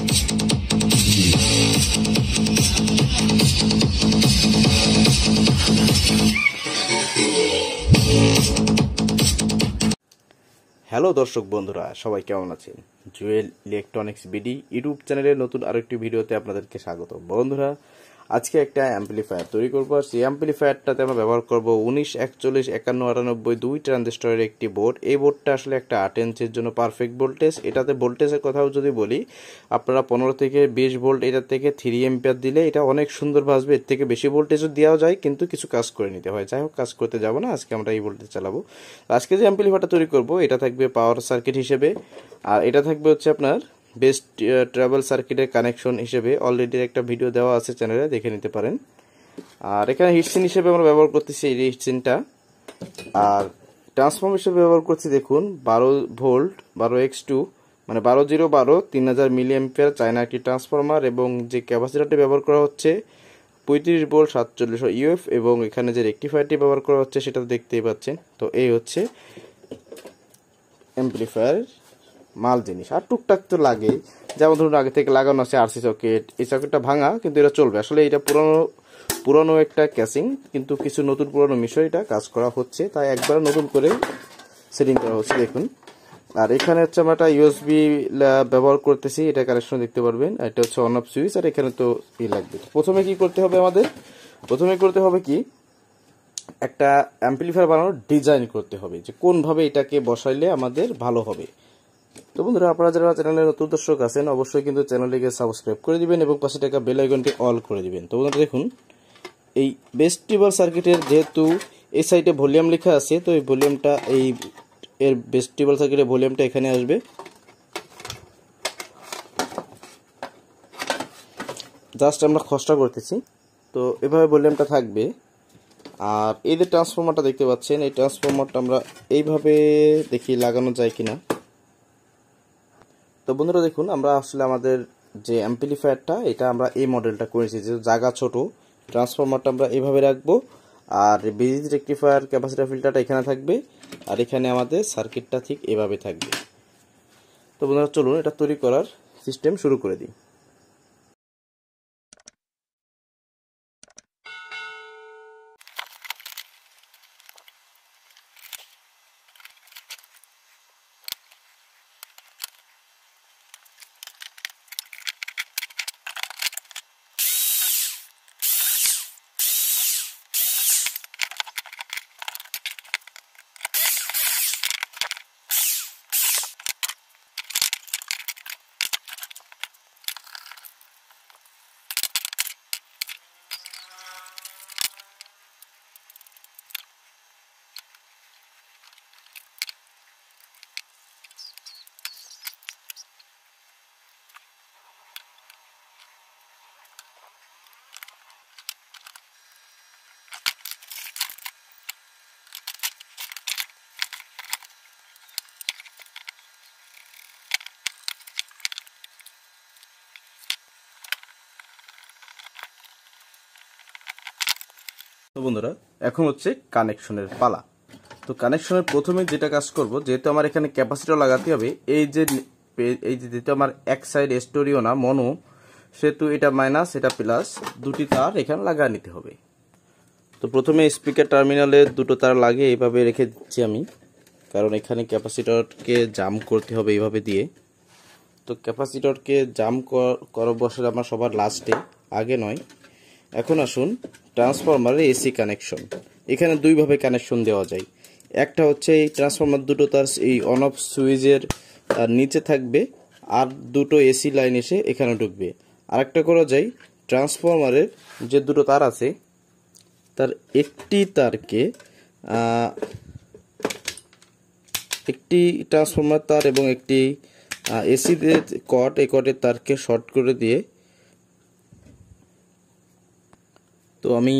Hello দর্শক বন্ধুরা, সবাই কেমন আছেন? জুয়েল ইলেকট্রনিক্স বিডি ইউটিউব চ্যানেলের নতুন আরেকটি ভিডিওতে আপনাদেরকে স্বাগত। বন্ধুরা, আজকে একটা অ্যাম্পলিফায়ার তৈরি করবো। আর সেই অ্যাম্পলিফায়ারটাতে আমরা ব্যবহার করব 19, 41, 51, 98 দুই ট্রানজিস্টরের একটি বোর্ড। এই বোর্ডটা আসলে একটা 8 ইঞ্চির জন্য পারফেক্ট ভোল্টেজ। এটাতে ভোল্টেজের কথাও যদি বলি, আপনারা 15 থেকে 20 ভোল্ট, এটার থেকে 3 এম্পিয়ার দিলে এটা অনেক সুন্দর বাজবে। এর থেকে বেশি ভোল্টেজও দেওয়া যায়, কিন্তু কিছু কাজ করে নিতে হয়। যাই হোক, কাজ করতে যাব না, আজকে আমরা এই ভোল্টেজ চালাবো। আজকে যে অ্যাম্পলিফায়ারটা তৈরি করব, এটা থাকবে পাওয়ার সার্কিট হিসেবে, আর এটা থাকবে হচ্ছে আপনার বেস্ট ট্রাভেল সার্কিটের কানেকশন হিসেবে। অলরেডি একটা ভিডিও দেওয়া আছে চ্যানেলে, দেখে নিতে পারেন। আর এখানে হিটসিন হিসেবে আমরা ব্যবহার করতেছি এই হিটসিনটা। আর ট্রান্সফর্ম হিসেবে ব্যবহার করছি, দেখুন 12 ভোল্ট 12x2 মানে 12 3000 মিলি অ্যাম্পিয়ার চায়না একটি ট্রান্সফরমার। এবং যে ক্যাপাসিটরটি ব্যবহার করা হচ্ছে 35 ভোল্ট 4700 ইউএফ। এবং এখানে যে রেকটিফায়ারটি ব্যবহার করা হচ্ছে সেটা দেখতেই পাচ্ছেন। তো এই হচ্ছে অ্যাম্পলিফায়ার মাল জিনিস। আর টুকটাক তো লাগে, যেমন ধরুন আগে থেকে লাগানো আছে আরসি সকেট। এই সকেটটা ভাঙা, কিন্তু এটা চলবে। আসলে এটা পুরনো একটা ক্যাসিং, কিন্তু কিছু নতুন পুরনো মিশর এটা কাজ করা হচ্ছে, তাই একবার নতুন করে সেটিং করা হচ্ছে, দেখুন। আর এখানে হচ্ছে আমরা একটা ইউএসবি ব্যবহার করতেছি, এটা কানেকশন দেখতে পারবেন। এটা হচ্ছে অন অফ সুইচ। আর এখানে তো লাগবে। প্রথমে কি করতে হবে আমাদের? প্রথমে করতে হবে কি, একটা অ্যাম্পলিফায়ার বানানোর ডিজাইন করতে হবে, যে কোনভাবে এটাকে বসাইলে আমাদের ভালো হবে। তো বন্ধুরা, আপনারা যারা চ্যানেলের নতুন দর্শক আছেন, অবশ্যই কিন্তু চ্যানেলটিকে সাবস্ক্রাইব করে দিবেন এবং পাশে থাকা বেল আইকনটি অল করে দিবেন। তো বন্ধুরা দেখুন, এই ভেস্টিবল সার্কিটের যেহেতু এই সাইডে ভলিউম লেখা আছে, তো এই ভলিউমটা এর ভেস্টিবল সার্কিটের ভলিউমটা এখানে আসবে। জাস্ট আমরা খসড়া করতেছি, তো এভাবে ভলিউমটা থাকবে। আর এই যে ট্রান্সফরমারটা দেখতে পাচ্ছেন, এই ট্রান্সফরমারটা আমরা এইভাবে দেখি লাগানো যায় কিনা। তো বন্ধুরা দেখুন, আমরা আসলে আমাদের যে অ্যাম্পলিফায়ারটা, এটা আমরা এই মডেলটা করেছি, যে জায়গা ছোট, ট্রান্সফরমারটা আমরা এইভাবে রাখবো। আর ব্রিজ রেকটিফায়ার ক্যাপাসিটর ফিল্টারটা এখানে থাকবে, আর এখানে আমাদের সার্কিটটা ঠিক এভাবে থাকবে। তো বন্ধুরা চলুন এটা তৈরি করার সিস্টেম শুরু করে দিই। তো বন্ধুরা, এখন হচ্ছে কানেকশনের পালা। তো কানেকশনের প্রথমে যেটা কাজ করব, যেহেতু আমার এখানে ক্যাপাসিটর লাগাতে হবে, এই যে যেহেতু আমার এক সাইড স্টোরিও না, মনো, সেহেতু এটা মাইনাস এটা প্লাস, দুটি তার এখানে লাগিয়ে নিতে হবে। তো প্রথমে স্পিকার টার্মিনালে দুটো তার লাগিয়ে এইভাবে রেখে দিচ্ছি আমি, কারণ এখানে ক্যাপাসিটরকে জাম করতে হবে এইভাবে দিয়ে। তো ক্যাপাসিটরকে জাম করব আসলে আমার সবার লাস্টে, আগে নয়। এখন আসুন ট্রান্সফরমারের এসি কানেকশন। এখানে দুইভাবে কানেকশন দেওয়া যায়। একটা হচ্ছে এই ট্রান্সফরমার দুটো তার এই অন অফ সুইচের নিচে থাকবে, আর দুটো এসি লাইন এসে এখানে ঢুকবে। আরেকটা করা যায়, ট্রান্সফরমারের যে দুটো তার আছে, তার একটি তারকে একটি ট্রান্সফরমার তার এবং একটি এসি কট, এই কটের তারকে শর্ট করে দিয়ে, তো আমি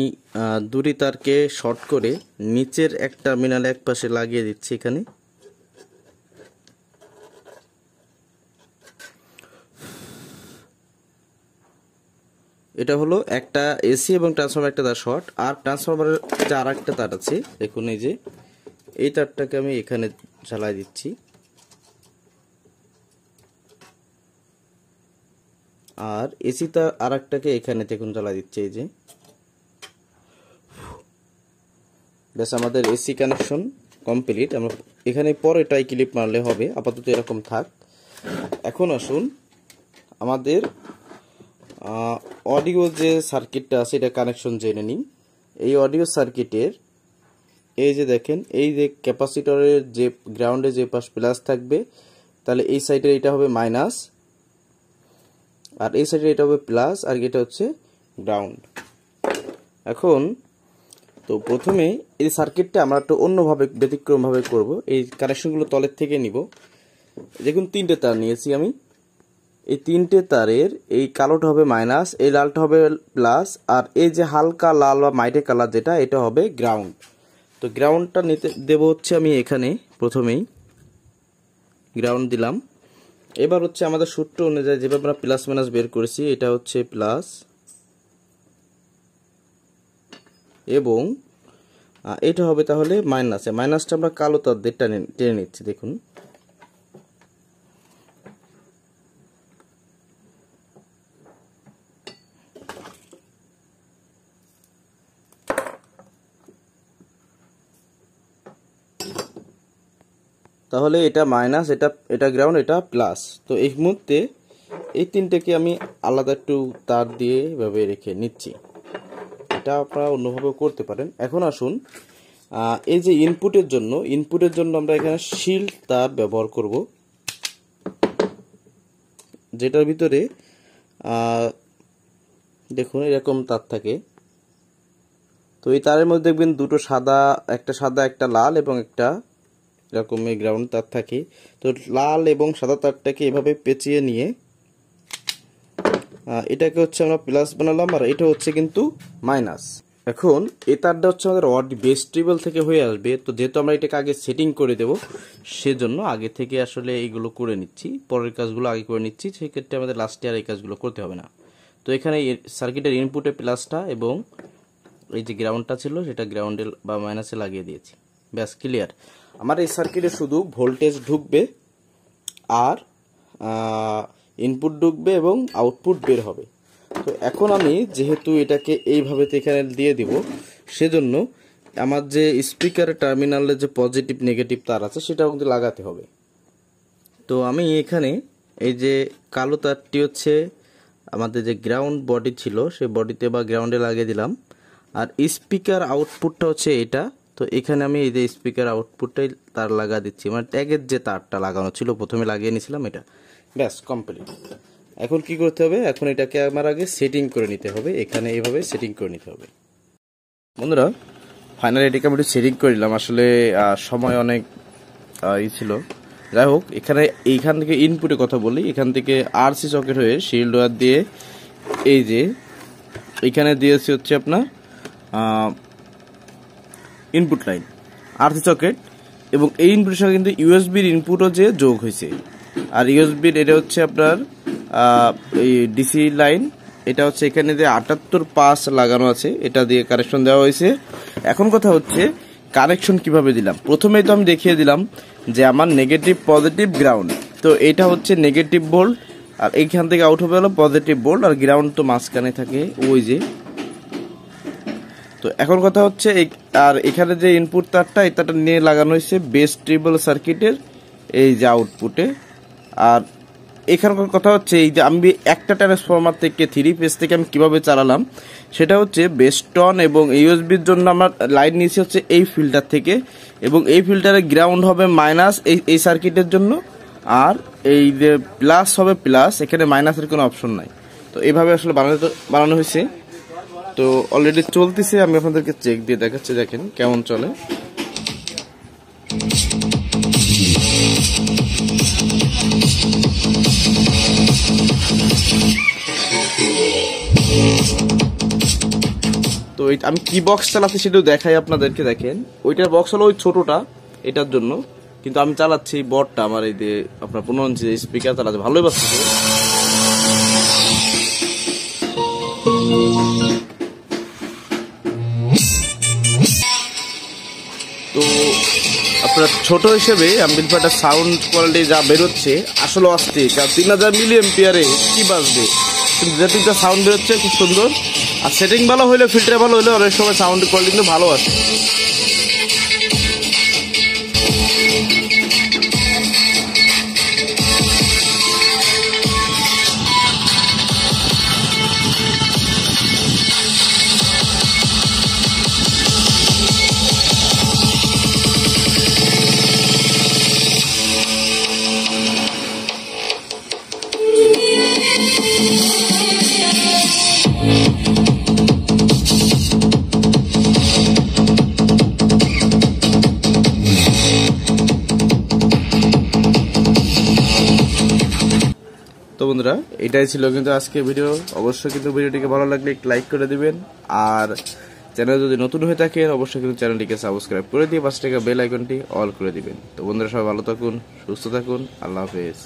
দুটি তারকে শর্ট করে নিচের এক টার্মিনাল এক পাশে লাগিয়ে দিচ্ছি এখানে। এটা হলো একটা এসি এবং ট্রান্সফরমার একটা তার শর্ট। আর ট্রান্সফরমারের যে আর একটা তার আছে, দেখুন এই যে এই তারটাকে আমি এখানে ঝালাই দিচ্ছি। আর এসি তার আরেকটাকে এখানে দেখুন জ্বালা দিচ্ছে, এই যে ব্যাস আমাদের এসি কানেকশন কমপ্লিট। আমরা এখানে পরেটাই ক্লিপ মারলে হবে, আপাতত এরকম থাক। এখন আসুন আমাদের অডিও যে সার্কিটটা আছে এটা কানেকশন জেনে নিই। এই অডিও সার্কিটের এই যে দেখেন, এই যে ক্যাপাসিটরের যে গ্রাউন্ডে যে পাশ প্লাস থাকবে, তাহলে এই সাইডে এটা হবে মাইনাস, আর এই সাইডে এটা হবে প্লাস, আর এটা হচ্ছে গ্রাউন্ড। এখন তো প্রথমে এই সার্কিটটা আমরা একটু অন্যভাবে ব্যতিক্রমভাবে করব। এই কানেকশনগুলো তলের থেকে নিব। দেখুন 3টে তার নিয়েছি আমি। এই 3টে তারের এই কালোটা হবে মাইনাস, এই লালটা হবে প্লাস, আর এই যে হালকা লাল বা মাইটে কালার যেটা, এটা হবে গ্রাউন্ড। তো গ্রাউন্ডটা নিতে দেব হচ্ছে আমি এখানে প্রথমেই গ্রাউন্ড দিলাম। এবার হচ্ছে আমাদের সূত্র অনুযায়ী যেভাবে আমরা প্লাস মাইনাস বের করেছি, এটা হচ্ছে প্লাস এবং এটা হবে তাহলে মাইনাস। মাইনাসটা আমরা কালো তার দিয়ে টেনে নিচ্ছি। দেখুন তাহলে এটা মাইনাস, এটা গ্রাউন্ড, এটা প্লাস। তো এই মুহূর্তে এই 3টেকে আমি আলাদা একটু তার দিয়ে এভাবে রেখে নিচ্ছি। এটা আপনারা অন্যভাবেও করতে পারেন। এখন আসুন এই যে ইনপুটের জন্য আমরা এখানে শিল্ড তার ব্যবহার করব, যেটার ভিতরে দেখুন এরকম তার থাকে। তো এই তারের মধ্যে দেখবেন দুটো সাদা, একটা লাল এবং একটা এরকম এই গ্রাউন্ড তার থাকে। তো লাল এবং সাদা তারটাকে এভাবে পেঁচিয়ে নিয়ে এটাকে হচ্ছে আমরা প্লাস বানালাম, আর এটা হচ্ছে কিন্তু মাইনাস। এখন এই তারটা হচ্ছে আমাদের বেস ট্রিবল থেকে হয়ে আসবে। তো যেহেতু আমরা এটাকে আগে সেটিং করে দেব, সেজন্য আগে থেকে আসলে এইগুলো করে নিচ্ছি, পরের কাজগুলো আগে করে নিচ্ছি। সেক্ষেত্রে আমাদের লাস্টে আর এই কাজগুলো করতে হবে না। তো এখানে সার্কিটের ইনপুটে প্লাসটা এবং এই যে গ্রাউন্ডটা ছিল সেটা গ্রাউন্ডে বা মাইনাসে লাগিয়ে দিয়েছি। ব্যাস ক্লিয়ার। আমার এই সার্কিটে শুধু ভোল্টেজ ঢুকবে আর ইনপুট ঢুকবে এবং আউটপুট বের হবে। তো এখন আমি যেহেতু এটাকে এইভাবে এখানে দিয়ে দিব, সেজন্য আমার যে স্পিকারের টার্মিনালে যে পজিটিভ নেগেটিভ তার আছে সেটাও কিন্তু লাগাতে হবে। তো আমি এখানে এই যে কালো তারটি হচ্ছে আমাদের যে গ্রাউন্ড বডি ছিল সেই বডিতে বা গ্রাউন্ডে লাগিয়ে দিলাম, আর স্পিকার আউটপুটটা হচ্ছে এটা। তো এখানে আমি এই যে স্পিকার আউটপুটটাই তার লাগা দিচ্ছি, মানে ট্যাগের যে তারটা লাগানো ছিল প্রথমে লাগিয়ে নিয়েছিলাম এটা। ব্যাস কমপ্লিট। এখন কি করতে হবে, এখন এটাকে আমার আগে সেটিং করে নিতে হবে। এখানে এইভাবে সেটিং করে নিতে হবে। বন্ধুরা ফাইনালি এটাকে আমি একটু সেটিং করে নিলাম। আসলে সময় অনেক ছিল। যাই হোক, এইখান থেকে ইনপুটের কথা বলি। এখান থেকে আরসি সকেট হয়ে শিল্ড ওয়্যার দিয়ে এই যে এখানে দিয়েছি হচ্ছে আপনার ইনপুট লাইন আরসি সকেট, এবং এই ইনপুটের সঙ্গে কিন্তু ইউএসবির ইনপুটও যে যোগ হয়েছে। আর ইউএসবির এটা হচ্ছে আপনার এই ডিসি লাইন, এটা হচ্ছে এখানে যে 78 পাস লাগানো আছে, এটা দিয়ে কানেকশন দেওয়া হয়েছে। এখন কথা হচ্ছে কানেকশন কিভাবে দিলাম। প্রথমেই তো আমি দেখিয়ে দিলাম যে আমার নেগেটিভ পজিটিভ গ্রাউন্ড। তো এটা হচ্ছে নেগেটিভ ভোল্ট, আর এইখান থেকে আউট হবে হলো পজিটিভ ভোল্ট, আর গ্রাউন্ড তো মাঝখানে থাকে ওই যে। তো এখন কথা হচ্ছে আর এখানে যে ইনপুট তারটা, এই তারটা নিয়ে লাগানো হয়েছে বেস ট্রিবল সার্কিটের এই যে আউটপুটে। আর এখানকার কথা হচ্ছে এই যে আমি একটা ট্রান্সফরমার থেকে 3 ফেজ থেকে আমি কিভাবে চালালাম, সেটা হচ্ছে বেস্টন এবং ইউএসবির জন্য আমার লাইন নিয়েছি হচ্ছে এই ফিল্টার থেকে, এবং এই ফিল্টারে গ্রাউন্ড হবে মাইনাস এই সার্কিটের জন্য, আর এই যে প্লাস হবে প্লাস, এখানে মাইনাসের কোনো অপশন নাই। তো এইভাবে আসলে বানানো হয়েছে। তো অলরেডি চলতেছে, আমি আপনাদেরকে চেক দিয়ে দেখাচ্ছি, দেখেন কেমন চলে। তো আমি কি বক্স চালাচ্ছি সেটাও দেখাই আপনাদেরকে। দেখেন ওইটার বক্স হলো ওই ছোটটা, এটার জন্য, কিন্তু আমি চালাচ্ছি বড়টা। আমার এই যে আপনার 15 ইঞ্চি স্পিকার চালাচ্ছে, ভালোই বাজছে। তো আপনার ছোট হিসেবে অ্যাম্পলিফায়ারটা সাউন্ড কোয়ালিটি যা বেরোচ্ছে আসলে অস্থির, কারণ 3000 মিলি অ্যাম্পিয়ারে কি বাজবে। কিন্তু যেটা সাউন্ড বেরোচ্ছে খুব সুন্দর। আর সেটিং ভালো হইলে, ফিল্টার ভালো হইলে অনেক সময় সাউন্ড কোয়ালিটি কিন্তু ভালো আসে। তো বন্ধুরা, এটাই ছিল কিন্তু আজকে ভিডিও। অবশ্যই কিন্তু ভিডিওটিকে ভালো লাগলে একটু লাইক করে দিবেন, আর চ্যানেল যদি নতুন হয়ে থাকেন অবশ্যই কিন্তু চ্যানেলটিকে সাবস্ক্রাইব করে দিয়ে পাশে থাকা বেল আইকনটি অল করে দিবেন। তো বন্ধুরা, সবাই ভালো থাকুন, সুস্থ থাকুন, আল্লাহ হাফেজ।